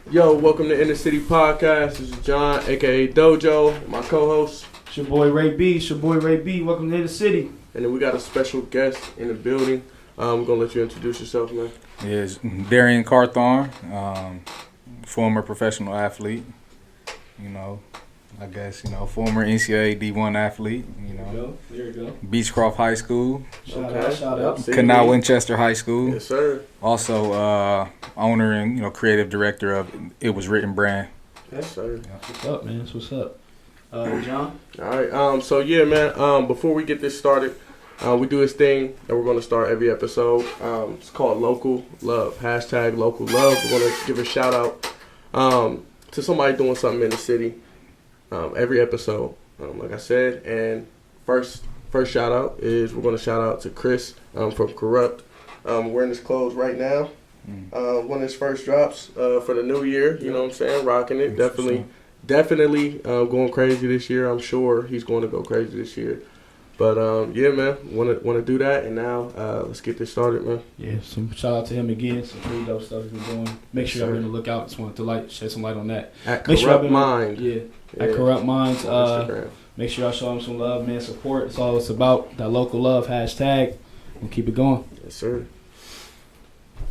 Yo, welcome to Inner City Podcast. This is John, aka Dojo, my co-host. It's your boy Ray B. Welcome to the city. And then we got a special guest in the building. I'm gonna let you introduce yourself, man. Yes, Darian Cartham, former professional athlete. Former NCAA D1 athlete. There you go. Beechcroft High School. Shout out. Canal Winchester High School. Yes, sir. Also, owner and creative director of ITWASWRITTEN brand. Yes, sir. What's up, man? That's what's up. John? All right. So yeah, man. Before we get this started, we do this thing that we're gonna start every episode. It's called Local Love. Hashtag Local Love. We're gonna give a shout out to somebody doing something in the city. Every episode, like I said, and first shout out is we're gonna shout out to Chris from Corrupt. Wearing his clothes right now. One of his first drops for the new year. You know what I'm saying? Rocking it. Definitely going crazy this year. I'm sure he's going to go crazy this year. But yeah, man, want to do that. And now let's get this started, man. Yeah, some shout out to him again. Some pretty dope stuff he's been doing. Make sure y'all be on the lookout. Just wanted to shed some light on that. At Corrupt Mind. Yeah, at Corrupt Minds. Make sure y'all show him some love, man. Support. It's all it's about. That local love hashtag. And keep it going. Yes, sir.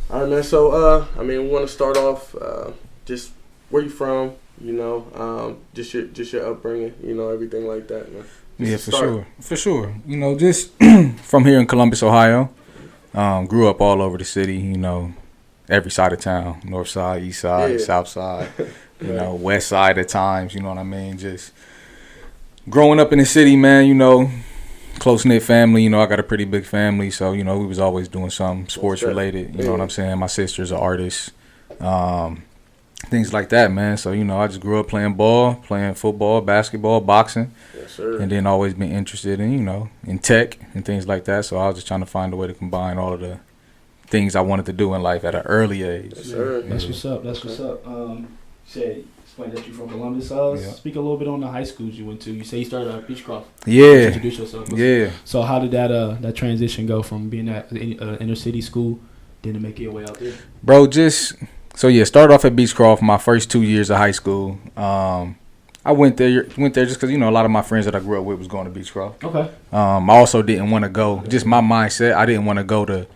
All right, man. So we want to start off just where you from. Just your upbringing. Everything like that, man. Yeah, for sure. Just from here in Columbus, Ohio. Grew up all over the city. Every side of town, north side, east side, south side. West side at times. You know what I mean? Just growing up in the city, man. Close-knit family, I got a pretty big family, so, we was always doing something sports-related, you know what I'm saying? My sister's an artist, things like that, man. So, I just grew up playing ball, playing football, basketball, boxing, yes, sir. And then always been interested in, in tech and things like that. So I was just trying to find a way to combine all of the things I wanted to do in life at an early age. Yes, sir. That's what's up. Explain that you're from Columbus. Speak a little bit on the high schools you went to. You say you started at Beechcroft. Yeah. Introduce yourself. Yeah. So how did that transition go from being at inner city school, then to make your way out there? Bro, started off at Beechcroft my first 2 years of high school. I went there just because, a lot of my friends that I grew up with was going to Beechcroft. Okay. I also didn't want to go, just my mindset, I didn't want to go to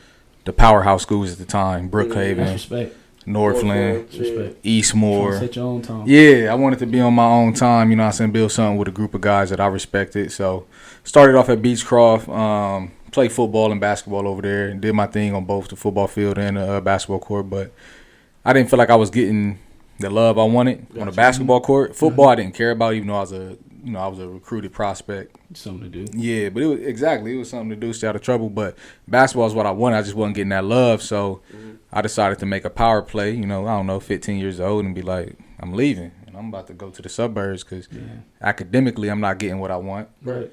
the powerhouse schools at the time, Brookhaven. That's respect. Northland, Eastmore. Set your own time. Yeah, I wanted to be on my own time, build something with a group of guys that I respected. So, started off at Beechcroft, played football and basketball over there, and did my thing on both the football field and the basketball court. But I didn't feel like I was getting the love I wanted on the basketball court. Football, I didn't care about, even though I was a recruited prospect. Something to do. Yeah, but it was something to do, stay out of trouble. But basketball is what I wanted. I just wasn't getting that love, so I decided to make a power play. 15 years old, and be like, I'm leaving, and I'm about to go to the suburbs because academically I'm not getting what I want. Right.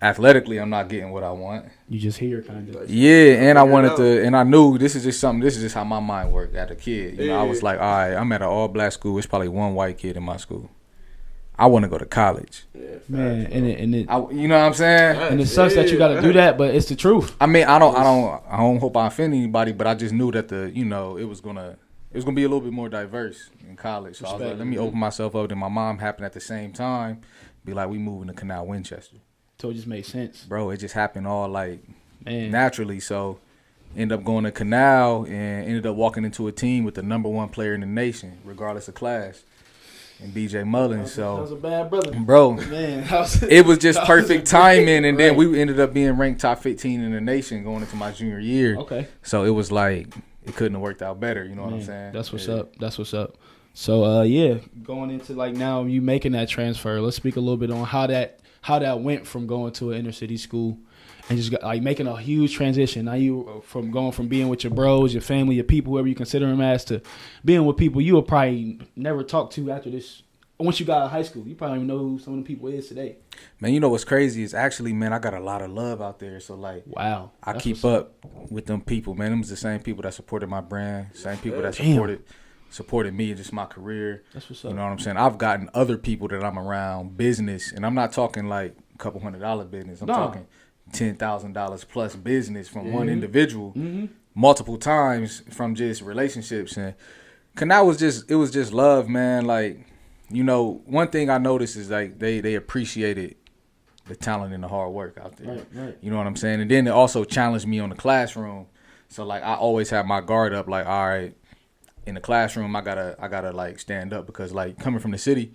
Athletically, I'm not getting what I want. You just here, kind of. Yeah, and I wanted to, and I knew this is just how my mind worked as a kid. I was like, all right, I'm at an all-black school. It's probably one white kid in my school. I want to go to college. Yeah, man, and it you know what I'm saying? And it sucks that you got to do that, but it's the truth. I mean, I don't hope I offend anybody, but I just knew that it was gonna be a little bit more diverse in college. So I was like, let me open myself up. And my mom happened at the same time, be like, we moving to Canal Winchester. So it just made sense, bro. It just happened all naturally. So ended up going to Canal and ended up walking into a team with the #1 player in the nation, regardless of class. And BJ Mullins, that was a bad brother, bro. Man, it was just perfect timing, and then we ended up being ranked top 15 in the nation going into my junior year. Okay, so it was like it couldn't have worked out better. You know what I'm saying? That's what's up. That's what's up. So going into now you making that transfer. Let's speak a little bit on how that went from going to an inner city school and just making a huge transition. Now you from going from being with your bros, your family, your people, whoever you consider them as, to being with people you will probably never talk to after this. Once you got out of high school, you probably don't even know who some of the people is today. Man, what's crazy is actually, man, I got a lot of love out there. So wow, I keep up with them people, man. Them was the same people that supported my brand, same people that supported me and just my career. That's what's up. You know what I'm saying? I've gotten other people that I'm around, business, and I'm not talking like a couple $100 business. I'm talking $10,000 plus business from one individual multiple times from just relationships. And Canal was just love, man. Like, you know, one thing I noticed is like they appreciated the talent and the hard work out there. Right. You know what I'm saying? And then it also challenged me on the classroom. So like I always have my guard up, like, all right, in the classroom I gotta like stand up, because like coming from the city,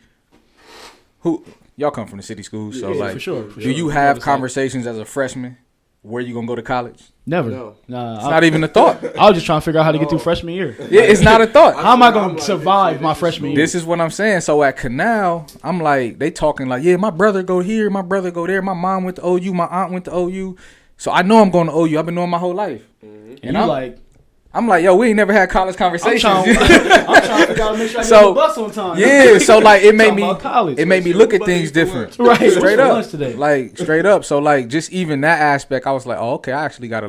y'all come from the city schools, so like for sure. Do you have conversations as a freshman where you gonna go to college? Never. No. Nah, It's not even a thought. I was just trying to figure out how to get through freshman year. Yeah, it's not a thought. How am I going I'm to like, survive this my is freshman year? This is what I'm saying. So at Canal, I'm like, they talking like, yeah, my brother go here, my brother go there, my mom went to OU, my aunt went to OU. So I know I'm going to OU. I've been knowing my whole life. And I'm like, yo, we ain't never had college conversations. I'm trying to figure out to make sure I get on the bus on time. Yeah, so like it made me look at Everybody things eats for different. Right. Straight What's for up. lunch today? Like straight up. So like just even that aspect, I was like, oh, okay, I actually gotta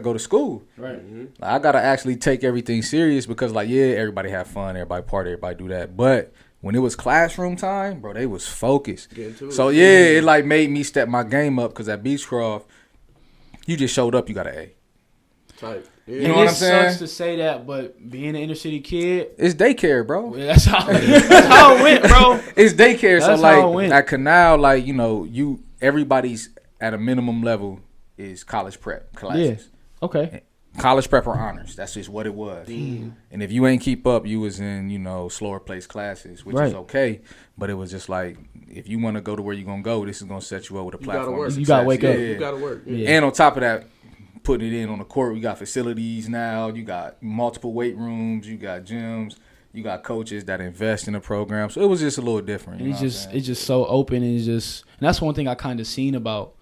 go to school. Right. Like, I gotta actually take everything serious, because like, yeah, everybody have fun, everybody party, everybody do that. But when it was classroom time, bro, they was focused. So yeah, it like made me step my game up, because at Beechcroft, you just showed up, you got an A. Type. You know what I'm saying? It sucks to say that, but being an inner city kid, It's daycare, bro. that's how it went, bro. It's daycare. That's So how it like went. at Canal, like, you know, everybody's at a minimum level is college prep classes. Okay. College prep or honors. That's just what it was. And if you ain't keep up, you was in, you know, slower place classes, which is okay. But it was just like, if you want to go to where you're gonna go, this is gonna set you up with a platform. You gotta wake up. You gotta work. Yeah. And on top of that, putting it in on the court, we got facilities now. You got multiple weight rooms. You got gyms. You got coaches that invest in the program. So it was just a little different. And it's just so open, and and that's one thing I kind of seen about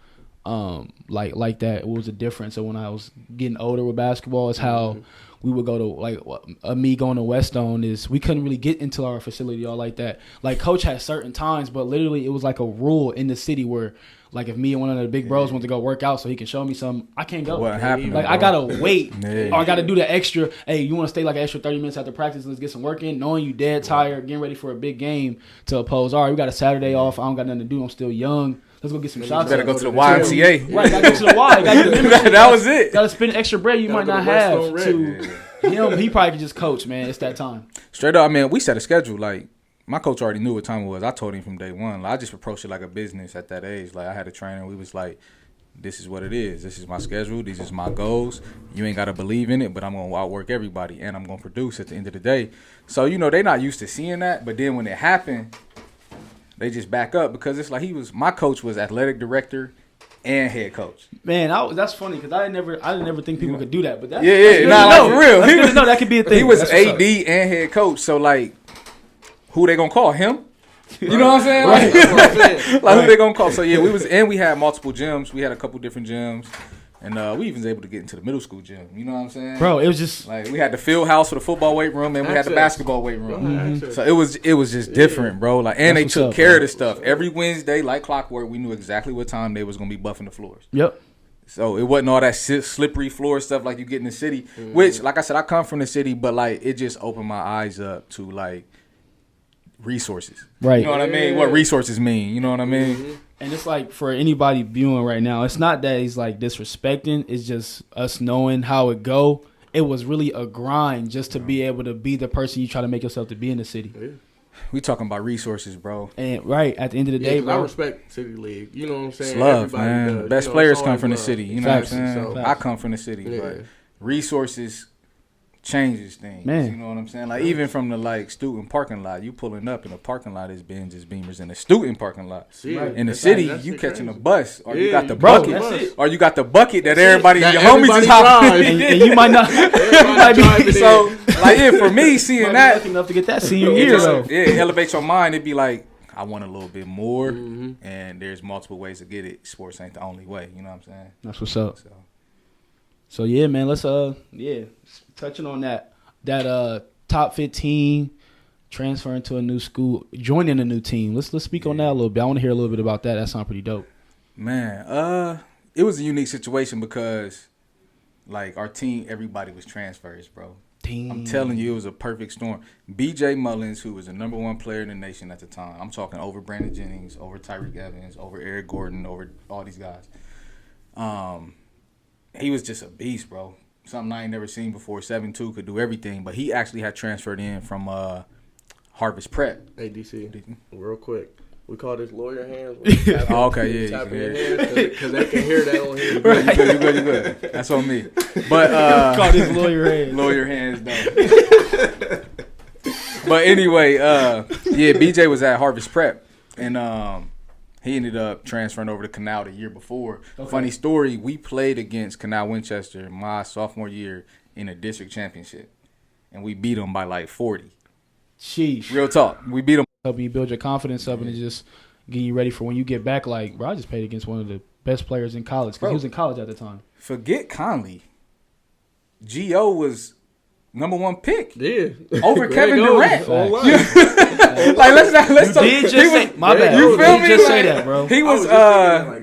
like that. It was a difference. So when I was getting older with basketball, is how we would go to, like, me going to Westone, is we couldn't really get into our facility all like that. Like, coach had certain times, but literally it was like a rule in the city where, like, if me and one of the big bros want to go work out so he can show me something, I can't go. What happened? Like, I gotta wait, Yeah. or I gotta do the extra. Hey, you want to stay like an extra 30 minutes after practice? Let's get some work in. Knowing you dead tired, getting ready for a big game to oppose. All right, we got a Saturday off. I don't got nothing to do. I'm still young. Let's go get some shots. You better up. go to the YMCA. Right, gotta go to the Y. Gotta get the That was it. Gotta spend extra bread you might Gotta not go to have Westone to him. He probably could just coach, man. It's that time. Straight up, I mean, we set a schedule. Like, my coach already knew what time it was. I told him from day one. Like, I just approached it like a business at that age. Like, I had a trainer. We was like, this is what it is. This is my schedule. These is my goals. You ain't got to believe in it, but I'm going to outwork everybody, and I'm going to produce at the end of the day. So, you know, they not used to seeing that. But then when it happened, they just back up, because it's like my coach was athletic director and head coach. Man, that's funny, because I didn't never think people could do that. But that's Like, for real. That's good to know. That could be a thing. He was That's what's AD up. and head coach. So, like, who they going to call? Him? You know what I'm saying? Right. That's what I'm saying. Like, who they gonna call? So yeah, we had multiple gyms. We had a couple different gyms, and we even was able to get into the middle school gym. You know what I'm saying? Bro, it was just Like, we had the field house for the football weight room, and we had the Access. basketball weight room. Access. So it was just different, bro. Like, and That's they what's took up, care bro. of the stuff every Wednesday, like clockwork. We knew exactly what time they was gonna be buffing the floors. yep. So it wasn't all that slippery floor stuff like you get in the city. Which, like I said, I come from the city, but like it just opened my eyes up to like resources. Right. You know what I mean? What resources mean? You know what I mean? And it's like, for anybody viewing right now, it's not that he's like disrespecting. It's just us knowing how it go. It was really a grind just to be able to be the person you try to make yourself to be in the city. We talking about resources, bro. And right at the end of the Yeah, day, 'cause I bro. respect City League. You know what I'm saying? It's love, Everybody man. does. Best You know, players it's come always from the love. city. You know Facts. what I'm saying? So- I come from the city, Yeah. but resources changes things. Man. You know what I'm saying? Like, even from the like student parking lot, you pulling up in a parking lot is Ben's Beamers in the student parking lot. See, In the that's city, that's you shit catching a crazy. bus, or you Yeah, got the Bro, bucket, that's it. or you got the bucket that everybody, That your homies everybody is hopping. drive. And you might not. Everybody driving So, in. like, yeah, for me, seeing Might be that, lucky enough to get that senior it year just, though. yeah, it elevates your mind. It'd be like, I want a little bit more, Mm-hmm. and there's multiple ways to get it. Sports ain't the only way. You know what I'm saying? That's what's up. So, So yeah, man, let's touching on that top 15 transferring to a new school, joining a new team. Let's speak on that a little bit. I want to hear a little bit about that. That sounds pretty dope. man, it was a unique situation because, like, our team, everybody was transfers, bro. I'm telling you, it was a perfect storm. B.J. Mullins, who was the number one player in the nation at the time, I'm talking over Brandon Jennings, over Tyreek Evans, over Eric Gordon, over all these guys. He was just a beast, bro. something I ain't never seen before. 7'2", could do everything. But he actually had transferred in from Harvest Prep. Hey, DC, real quick. We call this lawyer hands. Oh, okay, yeah. Tap your hands because they can hear that on here. You good. That's on me. But call this lawyer hands. Lawyer hands, though. But anyway, BJ was at Harvest Prep, and he ended up transferring over to Canal the year before. Okay. Funny story, we played against Canal Winchester my sophomore year in a district championship, and we beat them by like 40. Sheesh. Real talk. We beat them. Help you build your confidence up and just get you ready for when you get back. Like, bro, I just played against one of the best players in college because he was in college at the time. Forget Conley. Gio was #1 pick. Yeah. Over Kevin Durant. Like, let's talk. You did just say, my bad. You feel me? Just say that, bro. He was,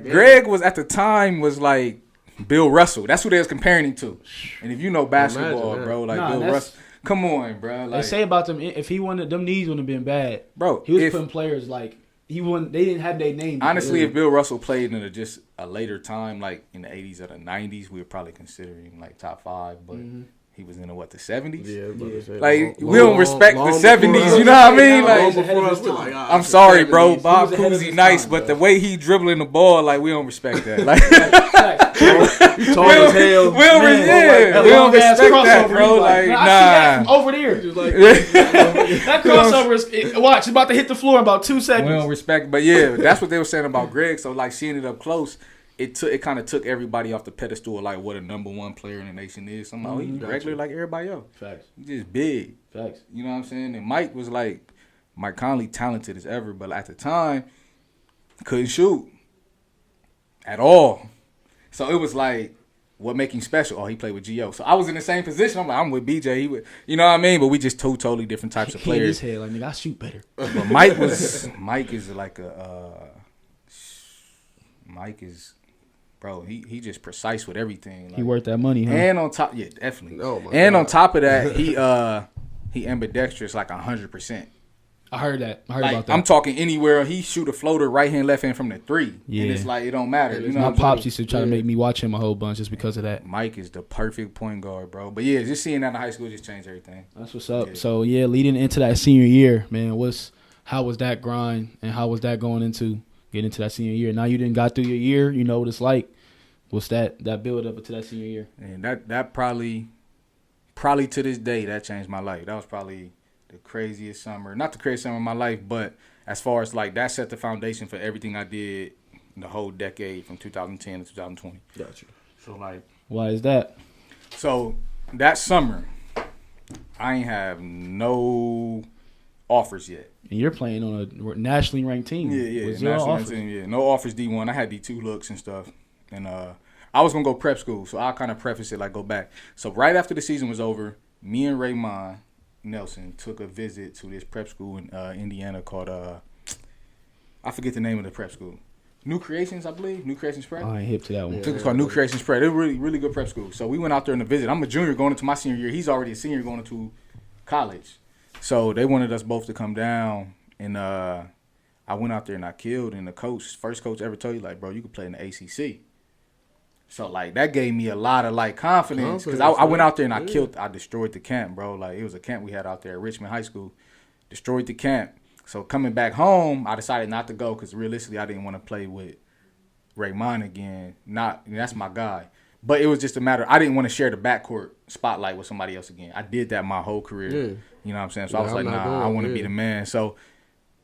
Greg was at the time was like Bill Russell. That's who they was comparing him to. And if you know basketball, bro, like Bill Russell. Come on, bro. Like, they say about them, if he wanted, them knees wouldn't have been bad. Bro, he was putting players like, they didn't have their name. Honestly, if Bill Russell played in just a later time, like in the 80s or the 90s, we would probably consider him like top 5. But he was in the 70s? Yeah, like, we don't respect the 70s, you know what I mean? Like, I'm sorry, bro. Bob Cousy nice, but the way he dribbling the ball, like, we don't respect that. Like, you tall as hell. We don't respect that, bro. Like, nah. I see that from over there. That crossover is, watch, it's about to hit the floor in about 2 seconds. We don't respect, but yeah, that's what they were saying about Greg. So, like, seeing it up close, it kind of took everybody off the pedestal of, like, what a #1 player in the nation is. Somehow he's regular like everybody else. Facts. He's just big. Facts. You know what I'm saying? And Mike was like, Mike Conley, talented as ever, but at the time, couldn't shoot at all. So it was like, what make him special? Oh, he played with Gio. So I was in the same position. I'm like, I'm with BJ. He would, you know what I mean? But we just two totally different types of players. He in his head, like, nigga, I shoot better. But Mike is like Mike is, bro, he just precise with everything. Like, he worth that money, huh? And on top, yeah, definitely. Oh my and God. On top of that, he ambidextrous like 100%. I heard that. I heard like, about that. I'm talking anywhere. He shoot a floater right hand, left hand from the 3. Yeah. And it's like, it don't matter. You know my what I'm pops used to try to make me watch him a whole bunch just because of that. Mike is the perfect point guard, bro. But yeah, just seeing that in high school just changed everything. That's what's up. Yeah. So yeah, leading into that senior year, man, how was that grind and how was that going into getting into that senior year? Now you didn't got through your year, you know what it's like. What's that build up to that senior year? And that probably to this day that changed my life. That was probably the craziest summer. Not the craziest summer of my life, but as far as like that set the foundation for everything I did the whole decade from 2010 to 2020. Gotcha. So like, why is that? So that summer, I ain't have no offers yet. And you're playing on a nationally ranked team. Yeah, nationally ranked team. Yeah, no offers D1. I had D2 looks and stuff, and I was gonna go prep school, so I'll kind of preface it like go back. So right after the season was over, me and Raymond Nelson took a visit to this prep school in Indiana called I forget the name of the prep school. New Creations, I believe. New Creations Prep. I ain't hip to that one. It's called New Creations Prep. They're really, really good prep school. So we went out there on a visit. I'm a junior going into my senior year. He's already a senior going into college. So they wanted us both to come down, and I went out there and I killed. And the first coach ever told you, like, bro, you could play in the ACC. So, like, that gave me a lot of, like, confidence. Because I went out there and I killed. I destroyed the camp, bro. Like, it was a camp we had out there at Richmond High School. Destroyed the camp. So, coming back home, I decided not to go because, realistically, I didn't want to play with Raymond again. That's my guy. But it was just a matter. I didn't want to share the backcourt spotlight with somebody else again. I did that my whole career. Yeah. You know what I'm saying? So, I was like, I want to be the man. So,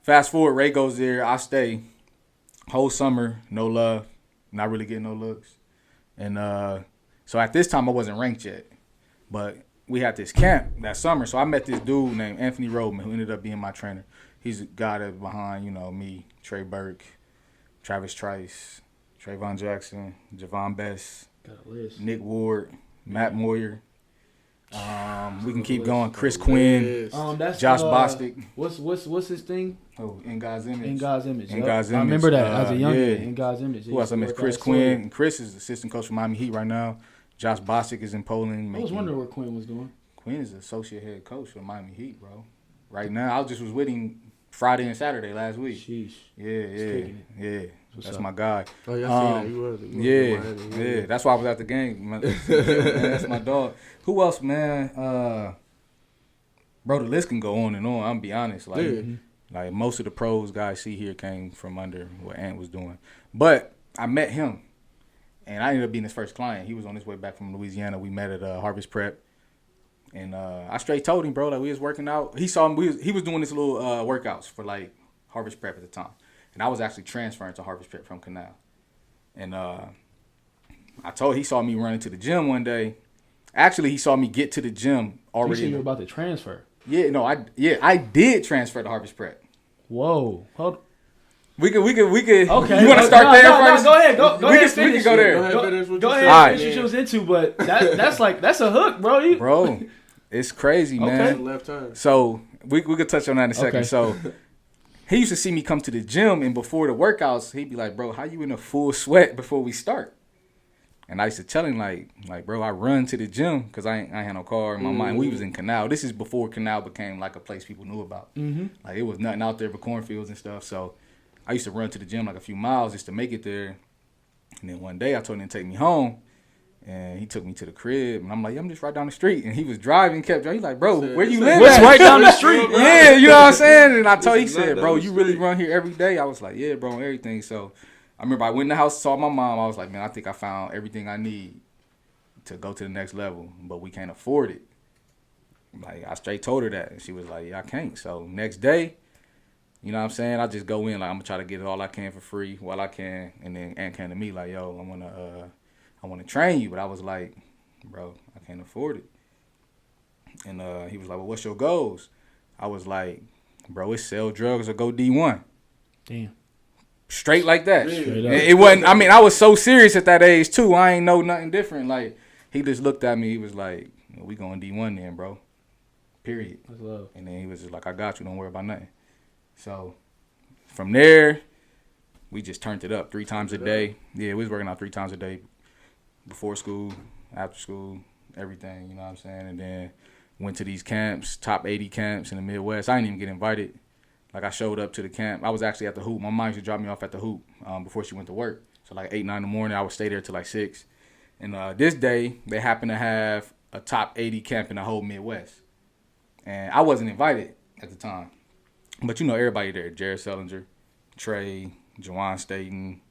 fast forward, Ray goes there. I stay. Whole summer, no love. Not really getting no looks. And so at this time, I wasn't ranked yet. But we had this camp that summer. So I met this dude named Anthony Rodman who ended up being my trainer. He's a guy that's behind, me, Trey Burke, Travis Trice, Trayvon Jackson, Javon Best, Nick Ward, Matt Moyer. We can keep going. Chris Quinn, that's Josh Bostic. What's his thing? Oh, In God's Image. In God's Image. In God's Image. I remember that as a young man. In God's Image. Who else? I met Chris Quinn. And Chris is assistant coach for Miami Heat right now. Josh Bostic is in Poland. I was wondering what Quinn was doing. Quinn is the associate head coach for Miami Heat, bro. Right now, I just was with him Friday and Saturday last week. Sheesh. Yeah. What's That's up? my guy. Oh, yeah, I seen that. You was Yeah. That's why I was at the game. Man, that's my dog. Who else, man? Bro, the list can go on and on. I'm gonna be honest. Like most of the pros guys see here came from under what Ant was doing. But I met him, and I ended up being his first client. He was on his way back from Louisiana. We met at Harvest Prep. And I straight told him, bro, like we was working out. He saw him. He was doing this little workouts for like Harvest Prep at the time. And I was actually transferring to Harvest Prep from Canal. And he saw me running to the gym one day. Actually, he saw me get to the gym already. You were about to transfer. Yeah, no, I did transfer to Harvest Prep. Whoa. Hold. We could. Okay. You want to start there first? Go ahead. Go ahead. We can go there. Go ahead. Finish what you was into, but that's a hook, bro. Bro, it's crazy, man. Okay. Left time. So we could touch on that in a second. Okay. So he used to see me come to the gym, and before the workouts, he'd be like, "Bro, how you in a full sweat before we start?" And I used to tell him like, bro, I run to the gym because I ain't had no car in my mind. We was in Canal. This is before Canal became like a place people knew about. Mm-hmm. Like it was nothing out there but cornfields and stuff. So I used to run to the gym like a few miles just to make it there. And then one day I told him to take me home, and he took me to the crib. And I'm like, I'm just right down the street. And he was driving, kept driving. He's like, bro, where you live? What's right down the street? Yeah, you know what I'm saying? And he said, bro, you really run here every day? I was like, yeah, bro, and everything. So I remember I went in the house, saw my mom. I was like, man, I think I found everything I need to go to the next level, but we can't afford it. Like, I straight told her that, and she was like, yeah, I can't. So next day, you know what I'm saying, I just go in, like, I'm going to try to get all I can for free while I can, and then Aunt came to me like, yo, I want to train you, but I was like, bro, I can't afford it. And he was like, well, what's your goals? I was like, bro, it's sell drugs or go D1. Damn. Straight like that. Straight up. It wasn't, I mean, I was so serious at that age, too. I ain't know nothing different. Like, he just looked at me. He was like, well, we going D1 then, bro. Period. That's love. And then he was just like, I got you. Don't worry about nothing. So, from there, we just turned it up 3 times a day. Yeah, we was working out 3 times a day. Before school, after school, everything, you know what I'm saying? And then went to these camps, top 80 camps in the Midwest. I didn't even get invited. Like, I showed up to the camp. I was actually at the hoop. My mom used to drop me off at the hoop before she went to work. So, like, 8, 9 in the morning, I would stay there till, like, 6. And this day, they happened to have a top 80 camp in the whole Midwest. And I wasn't invited at the time. But, you know, everybody there. Jared Sellinger, Trey, Jawan Staten,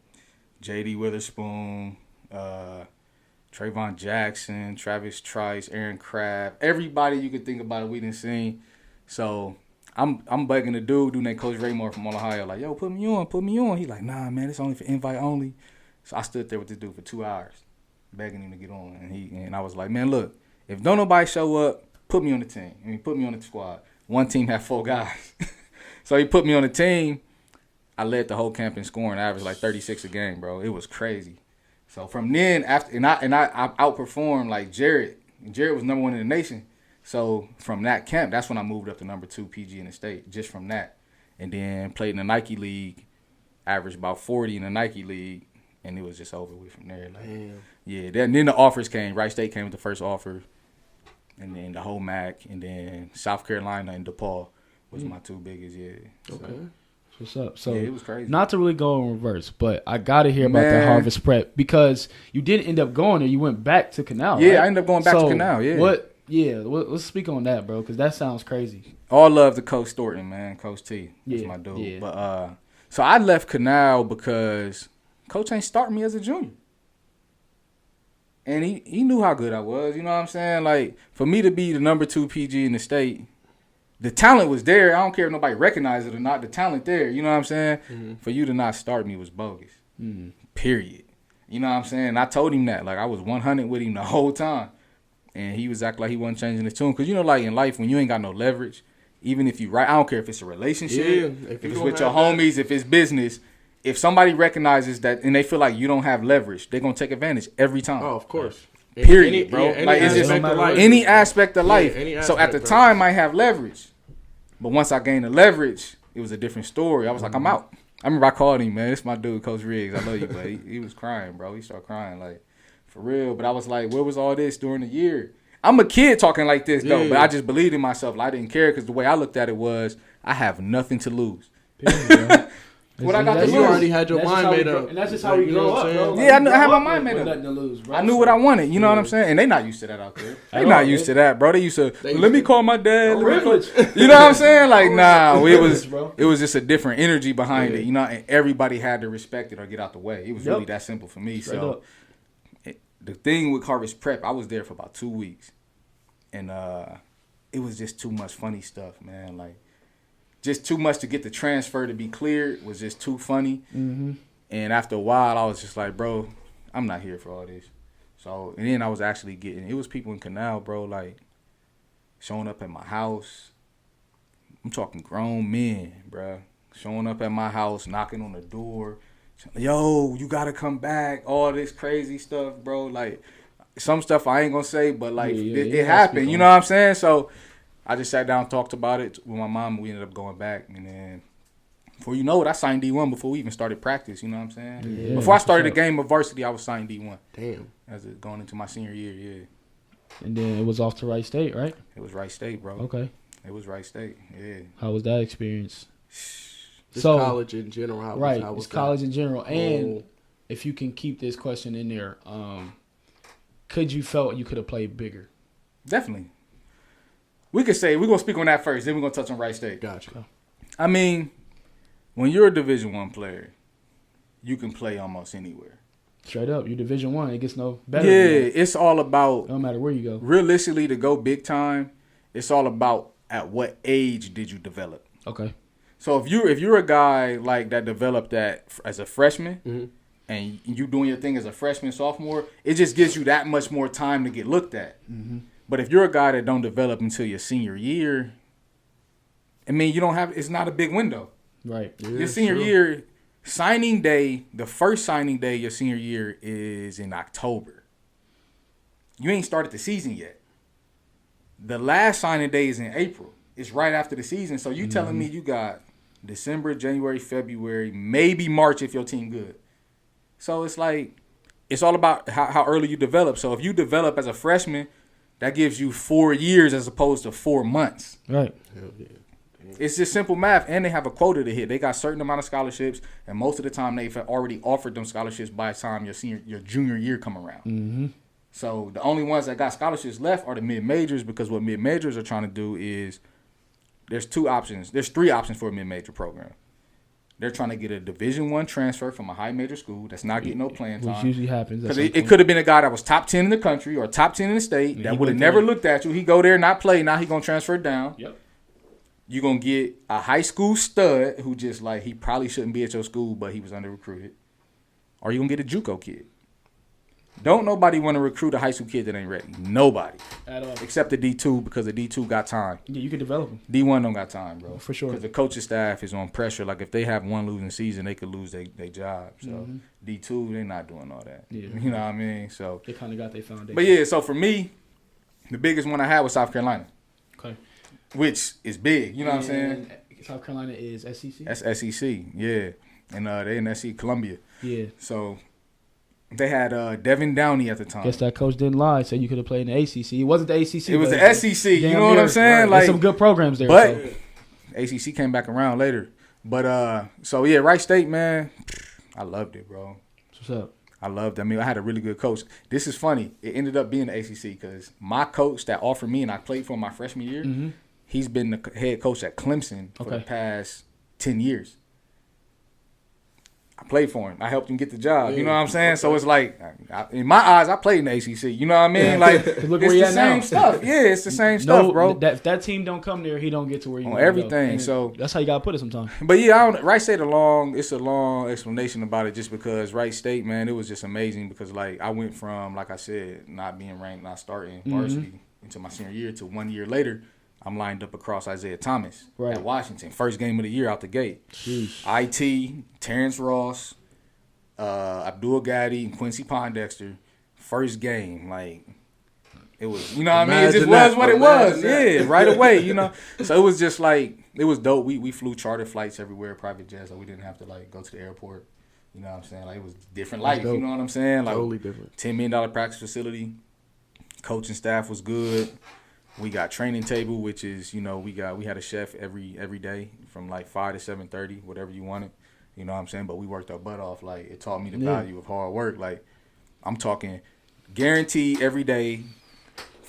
J.D. Witherspoon, Trayvon Jackson, Travis Trice, Aaron Crabb. Everybody you could think about it, we didn't see. So I'm begging the dude named Coach Raymore from Ohio, like, yo, put me on. He like, nah, man, it's only for invite only. So I stood there with this dude for 2 hours, begging him to get on. And I was like, man, look, if don't nobody show up, put me on the team. I mean, put me on the squad. One team had 4 guys. So he put me on the team. I led the whole camp in scoring. I averaged like 36 a game, bro. It was crazy. So from then, I outperformed like Jared. Jared was number 1 in the nation. So from that camp, that's when I moved up to number 2 PG in the state, just from that. And then played in the Nike League, averaged about 40 in the Nike League, and it was just over with from there. Like, yeah, then the offers came. Wright State came with the first offer, and then the whole MAC, and then South Carolina and DePaul was my 2 biggest, Okay. So. What's up? So, yeah, it was crazy. Not to really go in reverse, but I got to hear about the Harvest Prep because you didn't end up going there. You went back to Canal, Yeah, right? I ended up going back to Canal, yeah. Let's speak on that, bro, because that sounds crazy. All love to Coach Thornton, man. Coach T. That's my dude. Yeah. But so I left Canal because Coach ain't start me as a junior. And he knew how good I was, you know what I'm saying? Like, for me to be the number 2 PG in the state, the talent was there. I don't care if nobody recognized it or not. The talent there, you know what I'm saying? Mm-hmm. For you to not start me was bogus. Mm-hmm. Period. You know what I'm saying? I told him that. Like, I was 100 with him the whole time. And he was acting like he wasn't changing his tune. Because, you know, like in life, when you ain't got no leverage, even if you I don't care if it's a relationship, if it's with your homies, if it's business, if somebody recognizes that and they feel like you don't have leverage, they're going to take advantage every time. Oh, of course. Period, bro. Like, it's just any aspect of life. Yeah, so at the time, I have leverage. But once I gained the leverage, it was a different story. I was like, I'm out. I remember I called him, man. It's my dude, Coach Riggs. I love you, but he was crying, bro. He started crying, like, for real. But I was like, where was all this during the year? I'm a kid talking like this, though, Yeah. but I just believed in myself. I didn't care because the way I looked at it was I have nothing to lose. What I got to You lose? already had your mind made up. And that's just how we You know grow what up, I'm bro. saying? Like, Yeah, we I had grow my up mind with made up. nothing to lose, bro. I knew what I wanted. You know what I'm saying? And they not used to that out there. They not used to that, bro. They used to, let me call my dad. Privilege. You know what I'm saying? Like, nah, Bro. it was just a different energy behind it, you know, and everybody had to respect it or get out the way. It was really that simple for me. Straight So up. the thing with Harvest Prep, I was there for about 2 weeks. And it was just too much funny stuff, man. Like, just too much to get the transfer to be cleared was just too funny. Mm-hmm. And after a while, I was just like, bro, I'm not here for all this. So, and then I was actually it was people in Canal, bro, like, showing up at my house. I'm talking grown men, bro, showing up at my house, knocking on the door. Yo, you got to come back. All this crazy stuff, bro. Like, some stuff I ain't going to say, but, like, it happened. You know what I'm saying? So, I just sat down and talked about it with my mom, and we ended up going back. And then, before you know it, I signed D1 before we even started practice. You know what I'm saying? Yeah, before I started a game of varsity, I was signed D1. Damn. As it going into my senior year, yeah. And then it was off to Wright State, right? It was Wright State, bro. Okay. It was Wright State, yeah. How was that experience? Just college in general. How Right, was it's college in general. And Oh. if you can keep this question in there, could you felt you could have played bigger? Definitely. We could say, we're going to speak on that first, then we're going to touch on Wright State. Gotcha. I mean, when you're a Division I player, you can play almost anywhere. Straight up, you're Division I. It gets no better. Yeah, it's all about, No matter where you go. realistically, to go big time, it's all about at what age did you develop. Okay. So if you're a guy like that developed that as a freshman, Mm-hmm. and you doing your thing as a freshman, sophomore, it just gives you that much more time to get looked at. Mm-hmm. But if you're a guy that don't develop until your senior year, I mean, it's not a big window. Right. Yeah, Your senior year, signing day, the first signing day your senior year is in October. You ain't started the season yet. The last signing day is in April. It's right after the season. So you telling me you got December, January, February, maybe March if your team good. So it's like, it's all about how early you develop. So if you develop as a freshman, that gives you 4 years as opposed to 4 months. Right. Hell yeah. It's just simple math, and they have a quota to hit. They got a certain amount of scholarships, and most of the time they've already offered them scholarships by the time your junior year come around. Mm-hmm. So the only ones that got scholarships left are the mid-majors, because what mid-majors are trying to do is there's 3 options for a mid-major program. They're trying to get a Division I transfer from a high major school that's not getting no playing time. Which usually happens. Because it could have been a guy that was top 10 in the country or top 10 in the state Yeah, that he would have went never there. looked at you. He go there, not play. Now he going to transfer down. Yep. You're going to get a high school stud who just like, he probably shouldn't be at your school, but he was under-recruited. Or you're going to get a JUCO kid. Don't nobody want to recruit a high school kid that ain't ready. Nobody. At all. Except the D2, because the D2 got time. Yeah, you can develop them. D1 don't got time, bro. For sure. Because the coaching staff is on pressure. Like, if they have one losing season, they could lose their job. So, D2, they're not doing all that. Yeah. You know what I mean? So, They kind of got their foundation. but yeah, so for me, the biggest one I had was South Carolina. Okay. Which is big. You know what I'm saying? South Carolina is SEC? That's SEC, yeah. And they in SEC Columbia. Yeah. So, they had Devin Downey at the time. Guess that coach didn't lie. Said you could have played in the ACC. It wasn't the ACC. It was but the SEC. You damn know what I'm near. saying? Right. Like, There's some good programs there. but so. ACC came back around later. But, so yeah, Wright State, man, I loved it, bro. What's up? I loved it. I mean, I had a really good coach. This is funny. It ended up being the ACC because my coach that offered me and I played for my freshman year, he's been the head coach at Clemson for the past 10 years. I played for him. I helped him get the job. You know what I'm saying? So it's like, in my eyes, I played in the ACC. You know what I mean? Like, Look it's where you the at same now. stuff. Yeah, it's the same stuff, bro. If that team don't come there, he don't get to where you On wanna everything, Go. And so- that's how you gotta put it sometimes. But yeah, Wright State it's a long explanation about it just because Wright State, man, it was just amazing because, like, I went from, like I said, not being ranked, not starting varsity into my senior year to 1 year later, I'm lined up across Isaiah Thomas at Washington. First game of the year out the gate. Jeez. IT, Terrence Ross, Abdul Gaddy, and Quincy Pondexter. First game, like, it was, you know what I mean? It just was what it was. Yeah, right away, you know. So it was just like, it was dope. We flew charter flights everywhere, private jets, so we didn't have to, like, go to the airport. You know what I'm saying? Like, it was different life, you know what I'm saying? Like, Totally different. $10 million practice facility, Coaching staff was good. We got training table, which is, you know, we had a chef every day from like 5 to 7:30, whatever you wanted. You know what I'm saying? But we worked our butt off. Like, it taught me the value of hard work. Like, I'm talking guaranteed every day,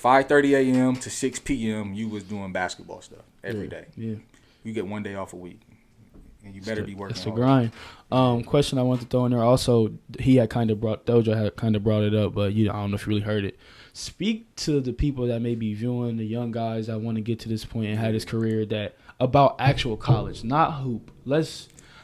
5:30 a.m. to 6 p.m. you was doing basketball stuff every day. Yeah. You get 1 day off a week. And you better be working hard. It's a grind. Question I wanted to throw in there also, Dojo had kind of brought it up, but I don't know if you really heard it. Speak to the people that may be viewing, the young guys that want to get to this point and have this career, that about actual college, not hoop.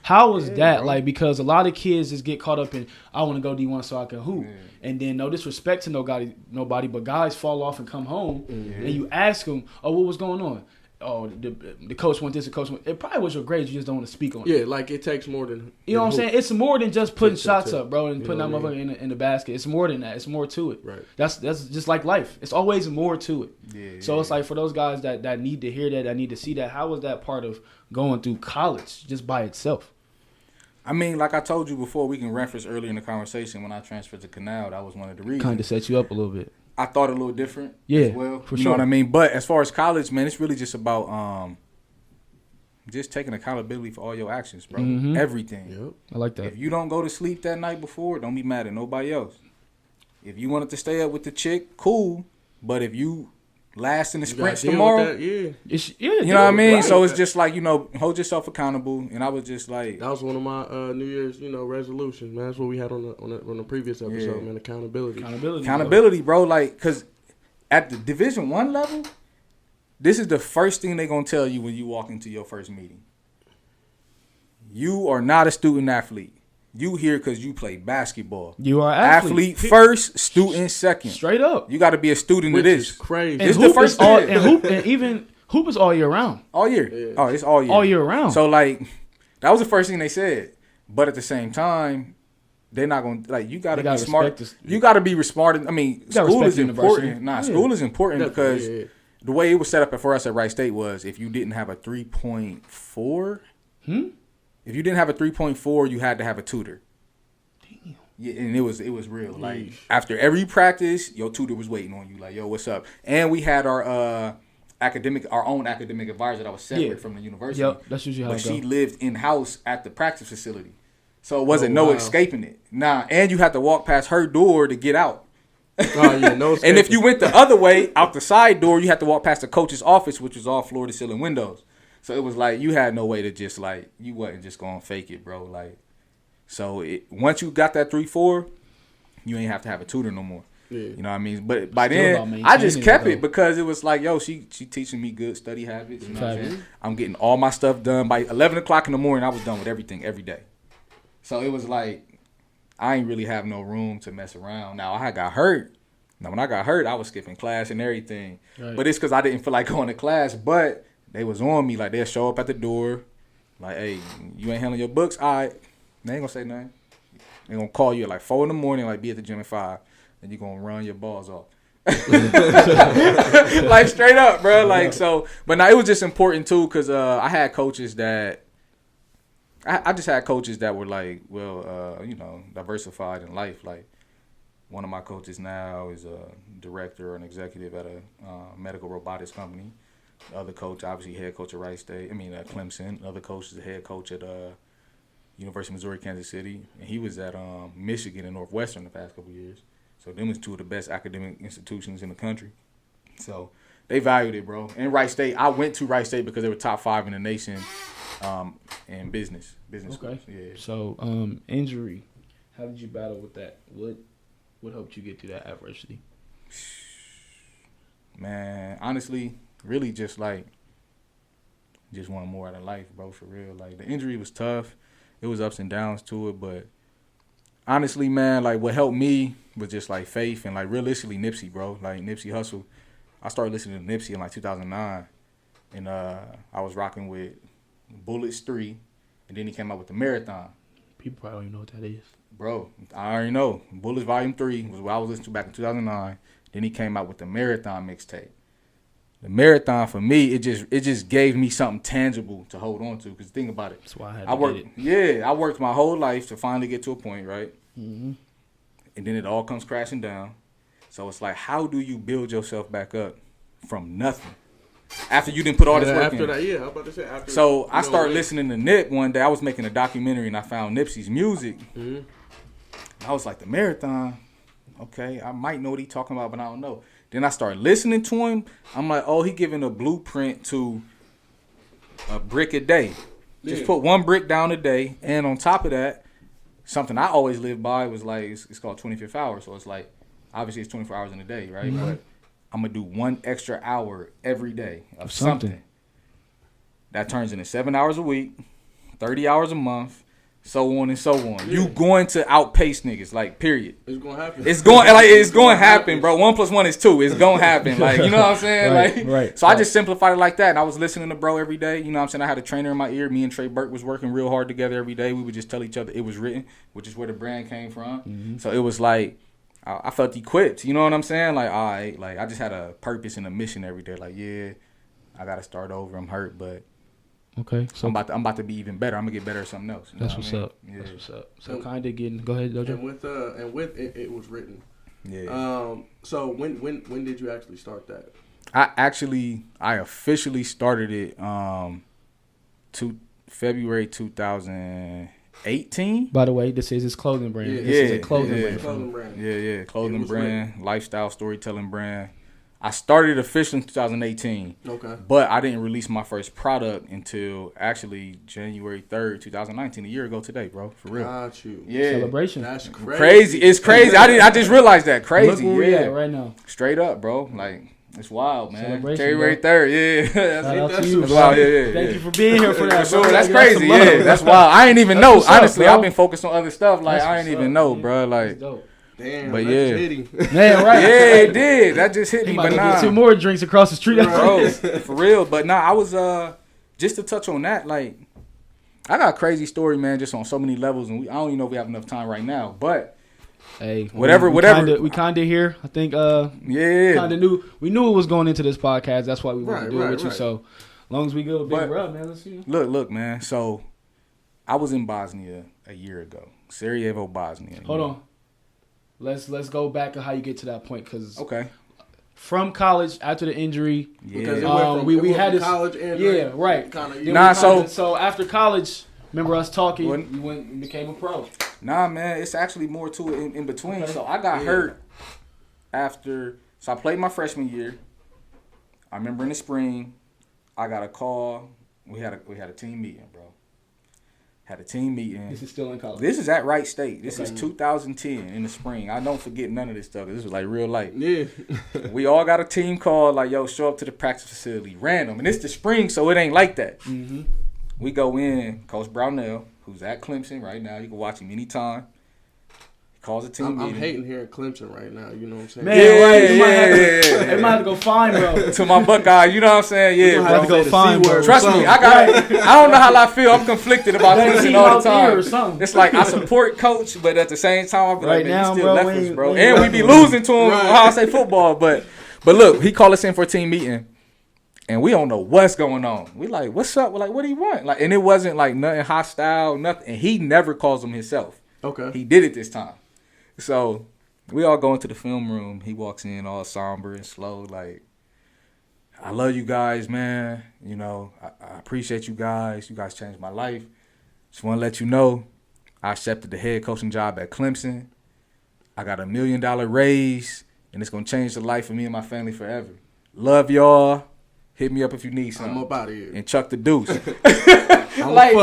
How was that? Bro. Like, because a lot of kids just get caught up in, I want to go D1 so I can hoop. And then, no disrespect to nobody, but guys fall off and come home, and you ask them, oh, what was going on? Oh, the coach went this, the coach went. It probably was your grades. You just don't want to speak on it. Yeah, like it takes more than. You know what I'm saying? It's more than just putting shots up, bro, and putting that motherfucker in the basket. It's more than that. It's more to it. Right. That's just like life. It's always more to it. Yeah. So it's like for those guys that need to hear that need to see that. How was that part of going through college just by itself? I mean, like I told you before, we can reference earlier in the conversation when I transferred to Canal. That was one of the reasons. Kind of set you up a little bit. I thought a little different as well. For you know what I mean? But as far as college, man, it's really just about just taking accountability for all your actions, bro. Everything. Yep. I like that. If you don't go to sleep that night before, don't be mad at nobody else. If you wanted to stay up with the chick, cool. But if you last in the sprints tomorrow, you know what I mean? Right. So it's just like, hold yourself accountable. And I was just like, that was one of my New Year's, resolutions, man. That's what we had on the previous episode, man. Accountability, bro. Like, because at the Division I level, this is the first thing they're going to tell you when you walk into your first meeting. You are not a student athlete. You here because you play basketball. You are athlete first, student second. Straight up. You got to be a student of this. Is crazy. It's the first thing. And hoop is all year round. All year. Yeah. Oh, it's all year. All year round. So, like, that was the first thing they said. But at the same time, they're not going to, like, you got to be smart. You got to be smart. I mean, school is important. School is important because the way it was set up for us at Wright State was if you didn't have a 3.4, if you didn't have a 3.4, you had to have a tutor. Damn. Yeah, and it was real. Like, after every practice, your tutor was waiting on you. Like, yo, what's up? And we had our own academic advisor that was separate from the university. Yep, that's usually how it goes. But she lived in-house at the practice facility. So it wasn't no escaping it. Nah, and you had to walk past her door to get out. No and if you went the other way, out the side door, you had to walk past the coach's office, which was all floor-to-ceiling windows. So it was like you had no way to just, like, you wasn't just going to fake it, bro. Like, so once you got that 3.4, you ain't have to have a tutor no more. Yeah. You know what I mean? But by then, I just kept it because it was like, yo, she teaching me good study habits. You know what I'm saying? I'm getting all my stuff done. By 11 o'clock in the morning, I was done with everything every day. So it was like, I ain't really have no room to mess around. Now, I got hurt. Now, when I got hurt, I was skipping class and everything. Right. But it's because I didn't feel like going to class. But they was on me. Like, they'll show up at the door. Like, hey, you ain't handling your books? All right. They ain't going to say nothing. They going to call you at like 4 in the morning, like, be at the gym at 5. And you're going to run your balls off. Like, straight up, bro. Like, so. But now, it was just important, too, because I had coaches that. I just had coaches that were like, diversified in life. Like, one of my coaches now is a director or an executive at a medical robotics company. The other coach, obviously head coach at Clemson. The other coach is the head coach at University of Missouri, Kansas City. And he was at Michigan and Northwestern the past couple of years. So them was two of the best academic institutions in the country. So they valued it, bro. And Wright State, I went to Wright State because they were top 5 in the nation in business schools. Yeah. So injury, how did you battle with that? What helped you get through that adversity? Man, honestly, really just wanted more out of life, bro, for real. Like, the injury was tough. It was ups and downs to it, but honestly, man, like, what helped me was just, like, faith and, like, realistically Nipsey, bro. Like, Nipsey Hussle. I started listening to Nipsey in, like, 2009, and I was rocking with Bullets 3, and then he came out with the Marathon. People probably don't even know what that is. Bro, I already know. Bullets Volume 3 was what I was listening to back in 2009. Then he came out with the Marathon mixtape. The Marathon, for me, it just gave me something tangible to hold on to. Because think about it. That's why I had to get it. Yeah, I worked my whole life to finally get to a point, right? Mm-hmm. And then it all comes crashing down. So it's like, how do you build yourself back up from nothing after you didn't put all this work after in? that, yeah, I'm about to say after. So I started listening to Nip one day. I was making a documentary and I found Nipsey's music. Mm-hmm. I was like, the marathon, okay, I might know what he's talking about, but I don't know. Then I started listening to him. I'm like, oh, he giving a blueprint to a brick a day. Just put one brick down a day. And on top of that, something I always lived by was like, it's called 25th hour. So it's like, obviously it's 24 hours in a day, right? Mm-hmm. But I'm going to do 1 extra hour every day of something. That turns into 7 hours a week, 30 hours a month, so on and so on. Yeah. You going to outpace niggas, like, period. It's going to happen. It's going to happen, bro. 1 + 1 is 2. It's going to happen. Like, you know what I'm saying? Right. So I just simplified it like that. And I was listening to bro every day. You know what I'm saying? I had a trainer in my ear. Me and Trey Burke was working real hard together every day. We would just tell each other it was written, which is where the brand came from. Mm-hmm. So it was like, I felt equipped. You know what I'm saying? Like, all right. Like, I just had a purpose and a mission every day. Like, yeah, I got to start over. I'm hurt, but. Okay, so I'm about to be even better. I'm gonna get better at something else. That's what's up. Yeah. That's what's up. So kind of getting. Go ahead, Dojo. And with it was written. Yeah. So when did you actually start that? I officially started it February 2018. By the way, this is his clothing brand. Yeah. This is a clothing brand. Yeah. Clothing brand, written. Lifestyle storytelling brand. I started officially in 2018. Okay. But I didn't release my first product until actually January 3rd, 2019, a year ago today, bro. For real. Got you. Yeah. Celebration. That's Crazy. It's crazy. I just realized that. Crazy. Look where we at right now. Straight up, bro. Like, it's wild, man. Celebration, January 3rd, yeah. That's wild, yeah. Thank you for being here for that. Sure, that's crazy, yeah. That's wild. I ain't even know. Honestly, up, I've been focused on other stuff. Like, I ain't even know, bro. Like, damn, but yeah. Man, right. Yeah, it did. That just hit me. But get 2 more drinks across the street. Bro, for real. But nah, I was, just to touch on that, like, I got a crazy story, man, just on so many levels. And I don't even know if we have enough time right now. But, hey, whatever. We kind of here. I think, kind of knew. We knew it was going into this podcast. That's why we wanted to do it with you. So, as long as we go big rub, man, let's see. Look, man. So, I was in Bosnia a year ago. Sarajevo, Bosnia. Hold on. Let's go back to how you get to that point, because from college after the injury, because we had this college injury, right. So after college, remember us talking, you went and became a pro. Nah, man, it's actually more to it in between. Okay. So I got hurt after. So I played my freshman year. I remember in the spring, I got a call. We had a team meeting, bro. Had a team meeting. This is still in college. This is at Wright State. This is 2010 in the spring. I don't forget none of this stuff. This was like real life. Yeah. We all got a team call, like, yo, show up to the practice facility. Random. And it's the spring, so it ain't like that. Mm-hmm. We go in. Coach Brownell, who's at Clemson right now. You can watch him anytime. He calls a team meeting. I'm hating here at Clemson right now. You know what I'm saying? Man, they might have to go find, bro. To my Buckeye, you know what I'm saying? Yeah, bro. Have to go find, bro. Trust me, I don't know how I feel. I'm conflicted about Clemson all the time. It's like I support Coach, but at the same time, I be like, man, he still left us, bro. And we be losing to him how I say football. But look, he called us in for a team meeting. And we don't know what's going on. We like, what's up? We're like, what do you want? Like, and it wasn't like nothing hostile, nothing. And he never calls him himself. Okay. He did it this time. So we all go into the film room. He walks in all somber and slow, like, I love you guys, man. You know, I appreciate you guys. You guys changed my life. Just want to let you know, I accepted the head coaching job at Clemson. I got $1 million raise, and it's going to change the life of me and my family forever. Love y'all. Hit me up if you need something. I'm up out of here. And chuck the deuce. Like,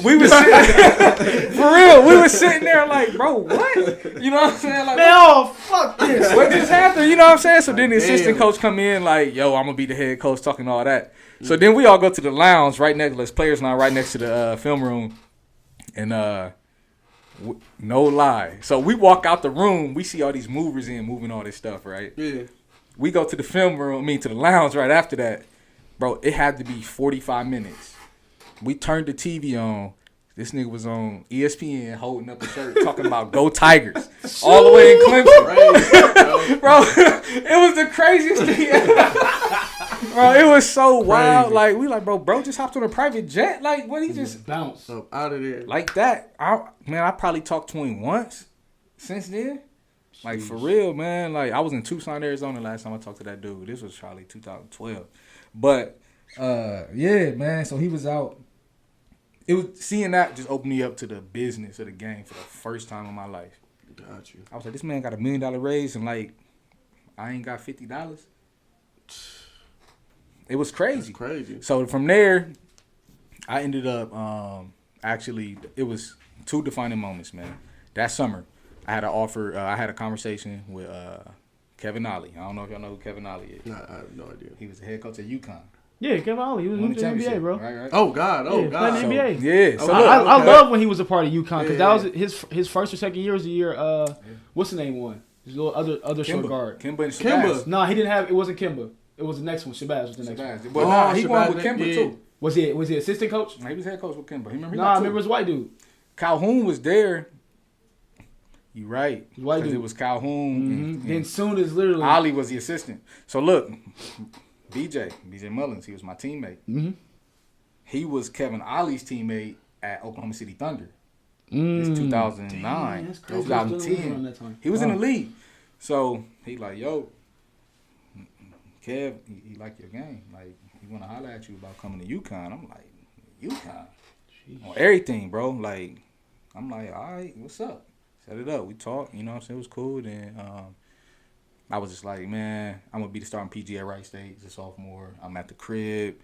we was sitting, for real, we was sitting there like, bro, what? You know what I'm saying? Like, man, fuck this. What just happened? You know what I'm saying? So then the assistant coach come in like, yo, I'm going to be the head coach, talking all that. So then we all go to the lounge right next, there's players now right next to the film room. And no lie. So we walk out the room, we see all these movers moving all this stuff, right? Yeah. We go to the film room, to the lounge right after that. Bro, it had to be 45 minutes. We turned the TV on. This nigga was on ESPN holding up a shirt talking about Go Tigers. All the way in Clemson. Bro, it was the craziest thing ever. Bro, it was so wild. Like, we like, bro just hopped on a private jet. Like, what, he just bounced up out of there. Like that. I probably talked to him once since then. Like, for real, man. Like, I was in Tucson, Arizona last time I talked to that dude. This was probably 2012. But, yeah, man. So he was out. It was seeing that just opened me up to the business of the game for the first time in my life. Got you. I was like, this man got $1 million raise and, like, I ain't got $50. It was crazy. That's crazy. So from there, I ended up actually, it was 2 defining moments, man. That summer, I had an offer. I had a conversation with Kevin Ollie. I don't know if y'all know who Kevin Ollie is. Nah, I have no idea. He was the head coach at UConn. Yeah, Kevin Ollie. He was in the NBA, bro. Right. Oh God. Oh yeah, God. playing NBA. Yeah. So I love when he was a part of UConn because that was his first or second year was the year. What's the name one? His little other short guard. Kimba and Shabazz. No, he didn't have. It wasn't Kimba. It was the next one. Shabazz was the next one. But he won with Kimba too. Was he assistant coach? He was head coach with Kimba. Remember? I remember his white dude. Calhoun was there. You right. White dude. It was Calhoun. Mm-hmm. Then soon as literally Ollie was the assistant. So look, BJ Mullins, he was my teammate. Mm-hmm. He was Kevin Ollie's teammate at Oklahoma City Thunder. It's 2009, that's crazy. 2010. He was in the league. So he like, yo, Kev, he like your game. Like, he want to holler at you about coming to UConn. I'm like, UConn? On everything, bro. Like, I'm like, all right, what's up? Set it up. We talked, you know what I'm saying? It was cool. Then I was just like, man, I'm going to be the starting PG at Wright State as a sophomore. I'm at the crib.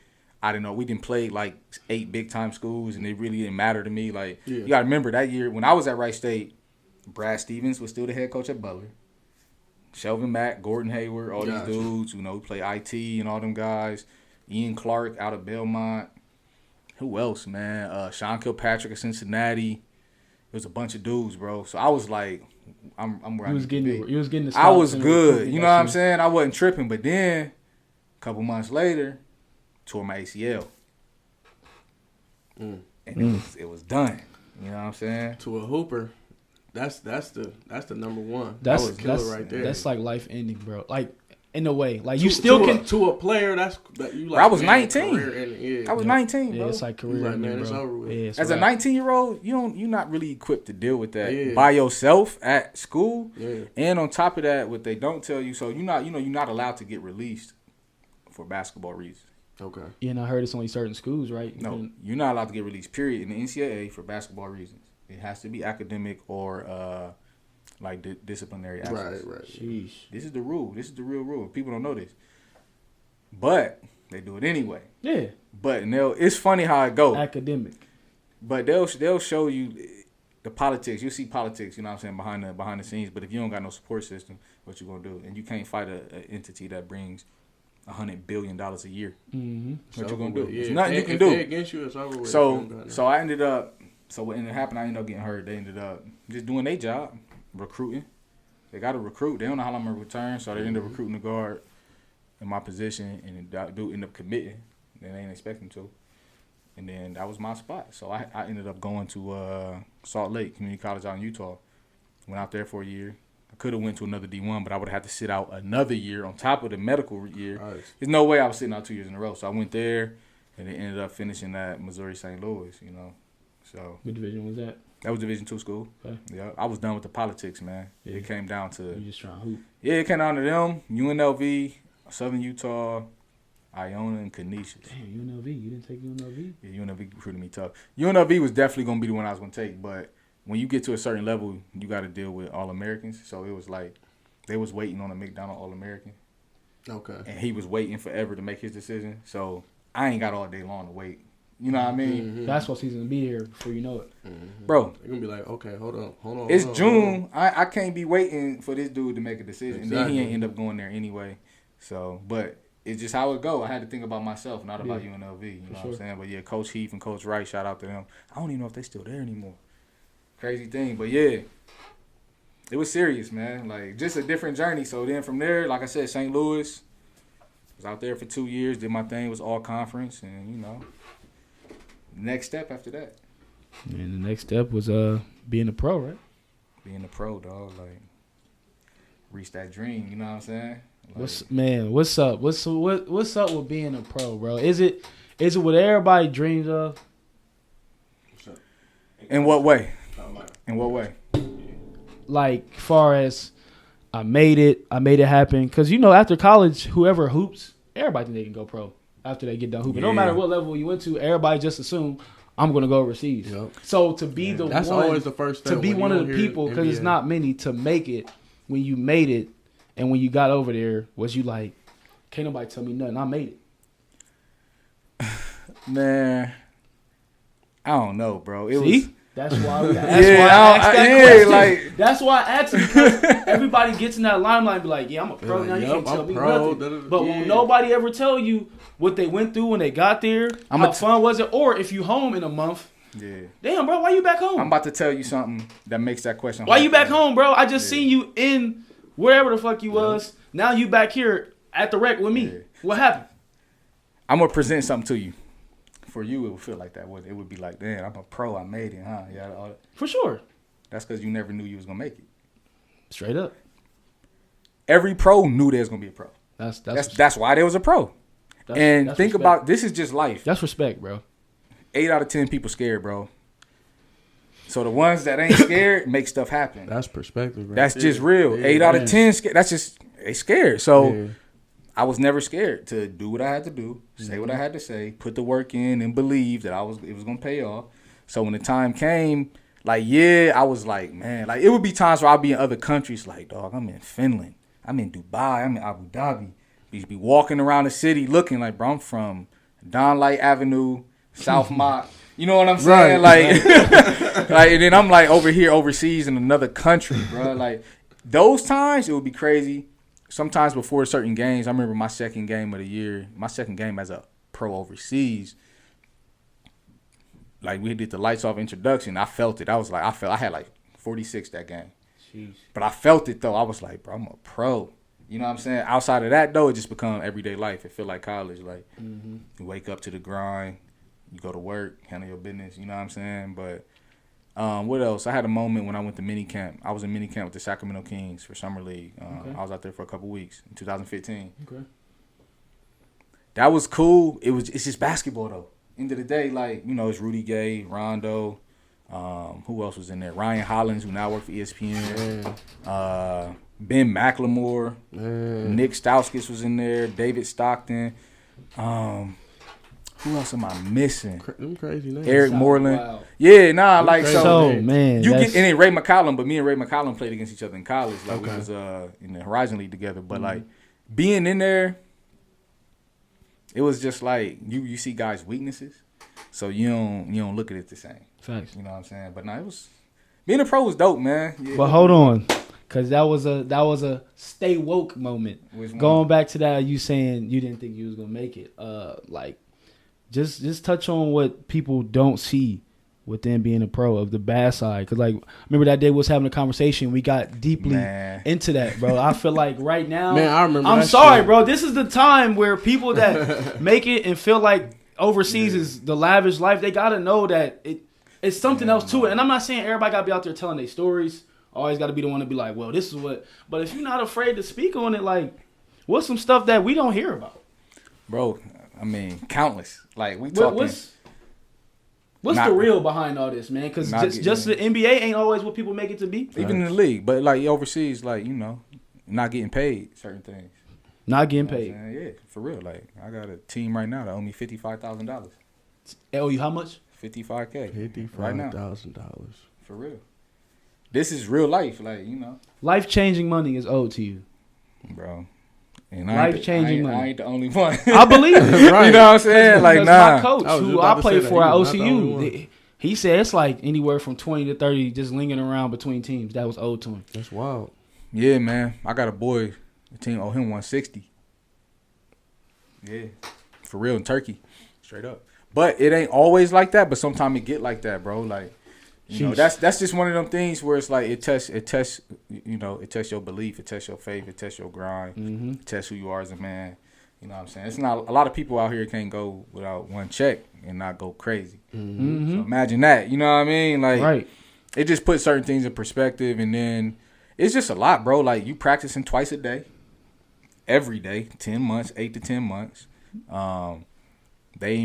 I didn't know. We didn't play like 8 big-time schools, and it really didn't matter to me. Like, you got to remember that year when I was at Wright State, Brad Stevens was still the head coach at Butler. Shelvin Mack, Gordon Hayward, all these dudes, you know, we play IT and all them guys. Ian Clark out of Belmont. Who else, man? Sean Kilpatrick of Cincinnati. It was a bunch of dudes, bro. So I was like, I'm where I was getting. You was getting the I was good. You know what I'm saying? I wasn't tripping. But then, a couple months later, tore my ACL. And it was done. You know what I'm saying? To a hooper, that's the number one. That's killer right there. That's like life ending, bro. Like, in a way, like you still can to a player. That you like. I was 19. I was 19, bro. Yeah, it's like career like, ending, man, it's bro. over with. Yeah, as a 19-year-old, you're not really equipped to deal with that by yourself at school. Yeah. And on top of that, what they don't tell you, so you're not allowed to get released for basketball reasons. Okay. Yeah, and I heard it's only certain schools, right? You're not allowed to get released, period, in the NCAA for basketball reasons. It has to be academic or like disciplinary actions. Right. Sheesh. This is the rule. This is the real rule. People don't know this. But they do it anyway. Yeah. But it's funny how it goes. Academic. But they'll show you the politics. You see politics, you know what I'm saying, behind the scenes. But if you don't got no support system, what you gonna do? And you can't fight an entity that brings $100 billion a year. Mm-hmm. What you gonna do? Yeah. There's nothing you can if do. they're against you, it's over with. So I ended up. So what ended up happening? I ended up getting hurt. They ended up just doing their job, recruiting. They got to recruit. They don't know how long I'm gonna return, so they ended up recruiting the guard in my position, and the dude ended up committing. They ain't expecting to, and then that was my spot. So I ended up going to Salt Lake Community College out in Utah. Went out there for a year. I could have went to another D1, but I would have had to sit out another year on top of the medical year. Nice. There's no way I was sitting out 2 years in a row. So I went there, and then ended up finishing at Missouri St. Louis. You know, so What division was that? that was Division II school. Okay. Yeah, I was done with the politics, man. Yeah. It came down to You just trying to hoop. it came down to them, UNLV, Southern Utah, Iona, and Canisius. Damn, UNLV. You didn't take UNLV? Yeah, UNLV recruited me tough. UNLV was definitely gonna be the one I was gonna take, but when you get to a certain level, you got to deal with All-Americans. So it was like they was waiting on a McDonald All-American. Okay. And he was waiting forever to make his decision. So I ain't got all day long to wait. You know what I mean? Mm-hmm. Basketball season will be here before you know it. Mm-hmm. Bro. They're going to be like, okay, hold on. It's hold on, June. I can't be waiting for this dude to make a decision. Exactly. And then he ain't end up going there anyway. So, but it's just how it go. I had to think about myself, not about UNLV. You know what I'm saying? But yeah, Coach Heath and Coach Wright, shout out to them. I don't even know if they still there anymore. Crazy thing. But yeah, it was serious, man. Like, just a different journey. So then from there, like I said, St. Louis, was out there for 2 years, did my thing, was all conference, and, you know, next step after that. And the next step was being a pro, right? Being a pro, dog, like, reach that dream, you know what I'm saying? Like, What's up? What's up with being a pro, bro? Is it what everybody dreams of? in what way? In what way? Like, far as I made it happen. Because, after college, whoever hoops, everybody think they can go pro after they get done hooping. No matter what level you went to, everybody just assume I'm going to go overseas. Yep. So to be that's always the first step. To be one of the people, because it's not many, to make it when you made it and when you got over there, was you like, can't nobody tell me nothing. I made it. Man, I don't know, bro. That's why I asked that question. That's why I asked it, because everybody gets in that limelight and be like, yeah, I'm a pro now. You can't tell me nothing. But won't nobody ever tell you what they went through when they got there? How fun was it? Or if you home in a month, damn, bro, why you back home? I'm about to tell you something that makes that question hard. Why you back home, bro? I just seen you in wherever the fuck you was. Now you back here at the rec with me. Yeah. What happened? I'm going to present something to you. For you, it would feel like that. It would be like, damn, I'm a pro. I made it, huh? Yeah, for sure. That's because you never knew you was going to make it. Straight up. Every pro knew there was going to be a pro. That's why there was a pro. That's think about, this is just life. That's respect, bro. 8 out of 10 people scared, bro. So the ones that ain't scared make stuff happen. That's perspective, bro. That's just real. 8 out of 10 scared. That's just, they scared. So I was never scared to do what I had to do, say what I had to say, put the work in, and believe that it was gonna pay off. So when the time came, I was like, man, it would be times where I'd be in other countries, like, dog, I'm in Finland, I'm in Dubai, I'm in Abu Dhabi. Be walking around the city looking like, bro, I'm from Don Light Avenue, South Mott. You know what I'm saying? Right. And then I'm over here overseas in another country, bro. Those times it would be crazy. Sometimes before certain games, I remember my second game of the year, my second game as a pro overseas. We did the lights off introduction. I felt it. I had 46 that game. Jeez. But I felt it though. I was like, bro, I'm a pro. You know what I'm saying? Outside of that though, it just become everyday life. It feel like college. You wake up to the grind, you go to work, handle your business. You know what I'm saying? But what else? I had a moment when I went to mini camp. I was in mini camp with the Sacramento Kings for Summer League. I was out there for a couple weeks in 2015. Okay. That was cool. It's just basketball though. End of the day, it's Rudy Gay, Rondo. Who else was in there? Ryan Hollins, who now works for ESPN. Ben McLemore. Nick Stauskas was in there. David Stockton. Who else am I missing? Them crazy names. Eric Moreland. Wow. Yeah, man. You get and then Ray McCollum, but me and Ray McCollum played against each other in college. We was in the Horizon League together. But being in there, it was just you see guys' weaknesses, so you don't look at it the same. Facts. You know what I'm saying? But it was being a pro was dope, man. Yeah. But hold on. Cause that was a stay woke moment. Going back to that, you saying you didn't think you was gonna make it. Just touch on what people don't see within being a pro of the bad side. Because, remember that day we was having a conversation. We got deeply into that, bro. I feel like right now, I remember. I'm sorry, bro. This is the time where people that make it and feel like overseas is the lavish life, they got to know that it's something else to it. And I'm not saying everybody got to be out there telling their stories. Always got to be the one to be like, well, this is what. But if you're not afraid to speak on it, what's some stuff that we don't hear about? Bro, I mean, countless. We talking. What's the real behind all this, man? Because just the NBA ain't always what people make it to be. Even in the league, but overseas, not getting paid certain things. Not getting paid. Yeah, for real. I got a team right now that owe me $55,000. They owe you how much? $55,000. Right now. $55,000. For real. This is real life, Life-changing money is owed to you, bro. And life-changing money. I ain't the only one. I believe it. Right. You know what I'm saying? My coach, who I played for at OCU, he said it's anywhere from 20 to 30 just lingering around between teams. That was owed to him. That's wild. Yeah, man. I got a boy. The team owe him 160. Yeah, for real in Turkey, straight up. But it ain't always like that. But sometimes it get like that, bro. That's just one of them things where it's it tests your belief, it tests your faith, it tests your grind, it tests who you are as a man. You know what I'm saying? It's not a lot of people out here can't go without one check and not go crazy. So imagine that. You know what I mean? Right. It just puts certain things in perspective, and then it's just a lot, bro. You practicing twice a day, every day, 10 months, 8 to 10 months. They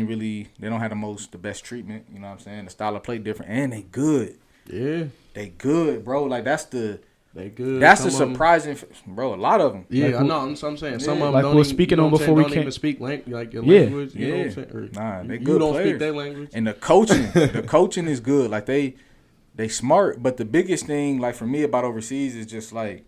don't have the best treatment, you know what I'm saying? The style of play different, and they good. Yeah. They good, bro. That's the They good. That's a surprising, bro. A lot of them. Yeah, like, I know. That's what I'm saying. Some of them like don't we're even, speaking you know on what I'm before we saying, don't can't even speak like your Yeah. language. You know what I'm saying? Or Nah, they you good don't players. speak their language. And the coaching is good. Like they smart. But the biggest thing, like for me about overseas, is just like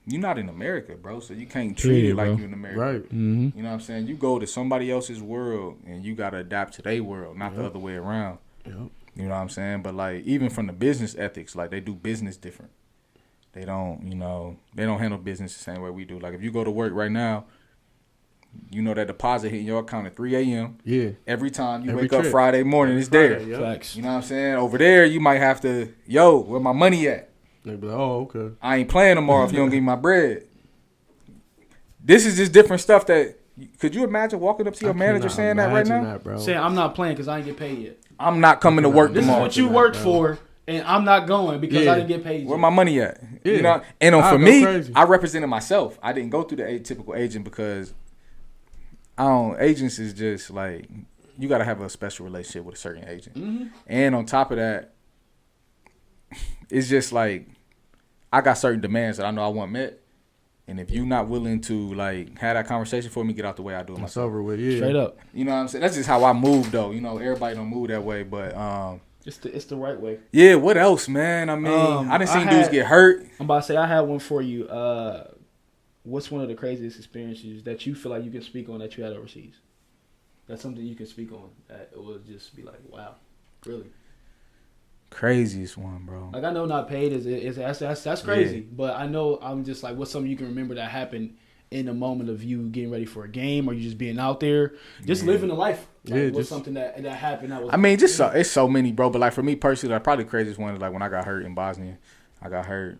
you're not in America, bro. So you can't treat it like you're in America. Right. Mm-hmm. You know what I'm saying? You go to somebody else's world and you gotta adapt to their world, not the other way around. Yep. You know what I'm saying? But like even from the business ethics, like they do business different. They don't, they don't handle business the same way we do. Like if you go to work right now, you know that deposit hitting your account at 3 a.m. Yeah. Every time you Every wake trip. up Friday morning, it's there. Yep. Facts. You know what I'm saying? Over there, you might have to, where my money at? They be like, oh, okay. I ain't playing tomorrow if you don't give me my bread. This is just different stuff that, could you imagine walking up to your manager saying that right now? Bro. Saying I'm not playing because I ain't get paid yet. I'm not coming to work This is tomorrow. what you worked for, and I'm not going because I didn't get paid yet. Where my money at? Yeah. You know, and I'll for go me, crazy. I represented myself. I didn't go through the atypical agent because agents is just like you got to have a special relationship with a certain agent. Mm-hmm. And on top of that, it's just like I got certain demands that I know I want met. And if you're not willing to like have that conversation for me, get out the way. I do it It's myself. over with. Yeah. Straight up. You know what I'm saying? That's just how I move, though. You know, everybody don't move that way, but It's the right way. yeah. What else, man? I mean, I done seen dudes get hurt. I'm about to say I had one for you. What's one of the craziest experiences that you feel like you can speak on that you had overseas? That's something you can speak on that it would just be like, wow, really. Craziest one, bro. Like I know not paid is that's crazy, but I know I'm just like what's something you can remember that happened in the moment of you getting ready for a game or you just being out there, just living the life. Like, what's something that happened that was. I mean, just it's so many, bro. But like for me personally, like probably the craziest one is like when I got hurt in Bosnia. I got hurt,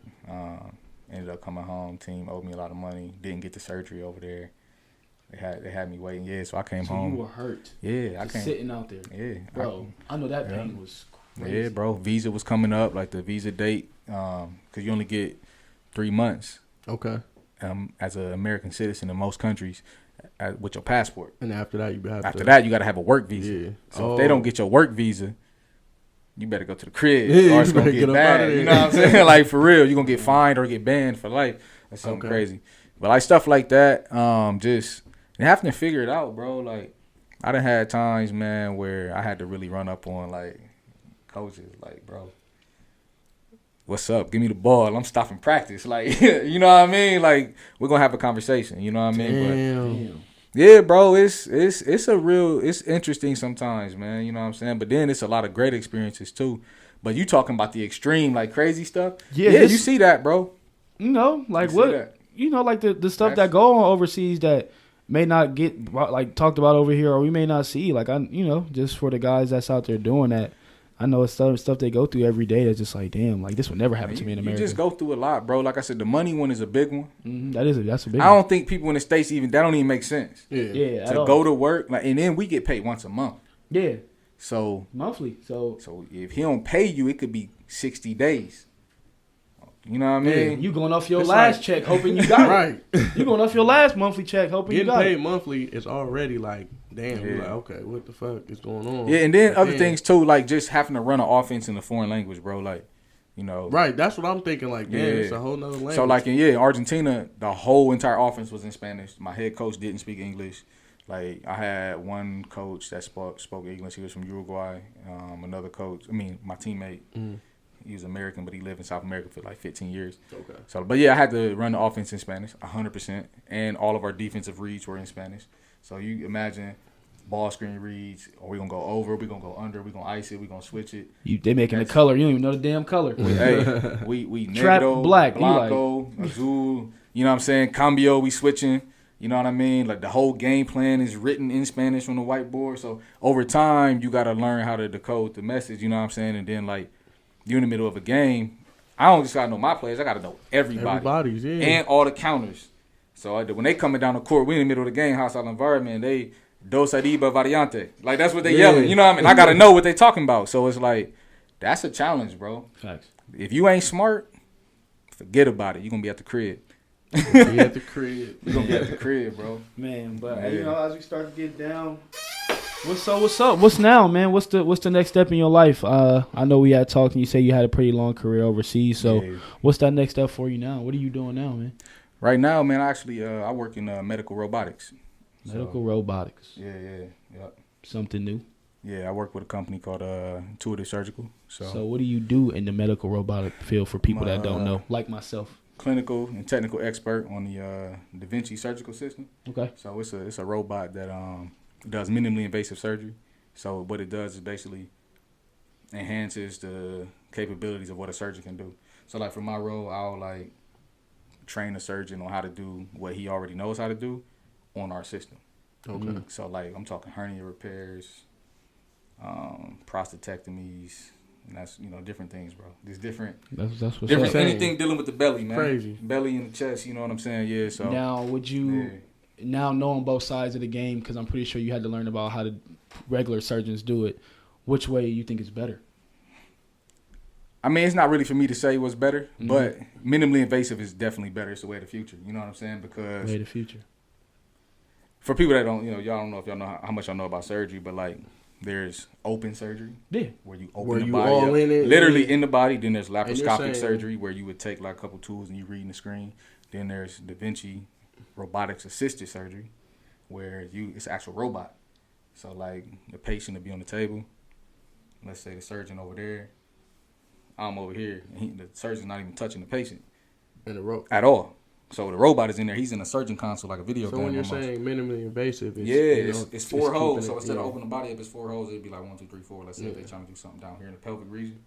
ended up coming home. Team owed me a lot of money. Didn't get the surgery over there. They had me waiting. Yeah, so I came home. You were hurt. Yeah, I came sitting out there. Yeah, bro. I know that pain was crazy. Yeah, bro. Visa was coming up, like the visa date, because you only get 3 months. Okay. As an American citizen in most countries, with your passport. And after that, you got to have a work visa. Yeah. So if they don't get your work visa, you better go to the crib. Yeah, or it's gonna get bad. You know what I'm saying? Like for real, you're gonna get fined or get banned for life. That's something crazy. But like stuff like that, just and having to figure it out, bro. Like I done had times, man, where I had to really run up on like coaches, like, bro, what's up? Give me the ball. I'm stopping practice. Like, you know what I mean? Like, we're gonna have a conversation. You know what I mean? Damn. Yeah, bro, it's interesting sometimes, man. You know what I'm saying? But then it's a lot of great experiences too. But you talking about the extreme, like crazy stuff? Yeah, you see that, bro. You know, like what? You know, like the stuff that go on overseas that may not get like talked about over here, or we may not see. Like just for the guys that's out there doing that, I know it's stuff they go through every day. That's just like, damn, like this would never happen to me in America. You just go through a lot, bro. Like I said, the money one is a big one. Mm-hmm. That's a big. I don't think people in the States that don't even make sense. Yeah. To go to work, like, and then we get paid once a month. Yeah. So monthly. So if he don't pay you, it could be 60 days. You know what I mean? Yeah, you going off your last check hoping you got right. You going off your last monthly check hoping you got Getting paid monthly is already like, damn. You're like, okay, what the fuck is going on? Yeah, and then other things too, like just having to run an offense in a foreign language, bro. Like, Right, that's what I'm thinking. Like, damn, it's a whole nother language. So like in Argentina, the whole entire offense was in Spanish. My head coach didn't speak English. Like I had one coach that spoke English. He was from Uruguay. Another coach, my teammate. He was American, but he lived in South America for like 15 years. Okay. So, but yeah, I had to run the offense in Spanish, 100%, and all of our defensive reads were in Spanish. So you imagine ball screen reads, or we're gonna go over, we're gonna go under, we're gonna ice it, we're gonna switch it. They making the color, you don't even know the damn color. We trap negro, black, blanco, azul. You know what I'm saying? Cambio, we switching. You know what I mean? Like the whole game plan is written in Spanish on the whiteboard. So over time, you gotta learn how to decode the message. You know what I'm saying? And then like. You're in the middle of a game. I don't just gotta know my players. I gotta know everybody's, and all the counters. So when they coming down the court, we in the middle of the game, hostile environment. They dos arriba variante, like that's what they yelling. You know what I mean? I gotta know what they talking about. So it's like that's a challenge, bro. Facts. If you ain't smart, forget about it. You're gonna be at the crib. You're gonna be at the crib, bro. Man, but as we start to get down What's up? What's now, man? What's the next step in your life? I know we had talked and you say you had a pretty long career overseas. So what's that next step for you now? What are you doing now, man? Right now, man, I work in medical robotics. Medical robotics. Yeah. Something new. Yeah, I work with a company called Intuitive Surgical. So what do you do in the medical robotic field for people that don't know, like myself? Clinical and technical expert on the Da Vinci surgical system. Okay. So it's a robot that does minimally invasive surgery. So what it does is basically enhances the capabilities of what a surgeon can do. So like for my role, I'll like train a surgeon on how to do what he already knows how to do on our system. Okay. So like I'm talking hernia repairs, prostatectomies, and that's different things, bro. There's different That's what's different up. anything dealing with the belly, man. Crazy. Belly and the chest, you know what I'm saying? Yeah. So Now, would you now knowing both sides of the game, because I'm pretty sure you had to learn about how regular surgeons do it, which way you think is better? I mean, it's not really for me to say what's better, but minimally invasive is definitely better. It's the way of the future. You know what I'm saying? Because Way of the future. for people that don't, y'all don't know if y'all know how much y'all know about surgery, but like there's open surgery, where you open the body all up, in it, literally in the body. Then there's you're laparoscopic saying- surgery, where you would take like a couple tools and you reading the screen. Then there's Da Vinci robotics assisted surgery, where it's an actual robot. So like the patient would be on the table. Let's say the surgeon over there, I'm over here, and the surgeon's not even touching the patient at all. So the robot is in there. He's in a surgeon console like a video game. So when you're almost. saying minimally invasive, it's, it's 4 holes. So keeping it, instead of opening the body up, it's 4 holes. It'd be like 1, 2, 3, 4. Let's say if they're trying to do something down here in the pelvic region.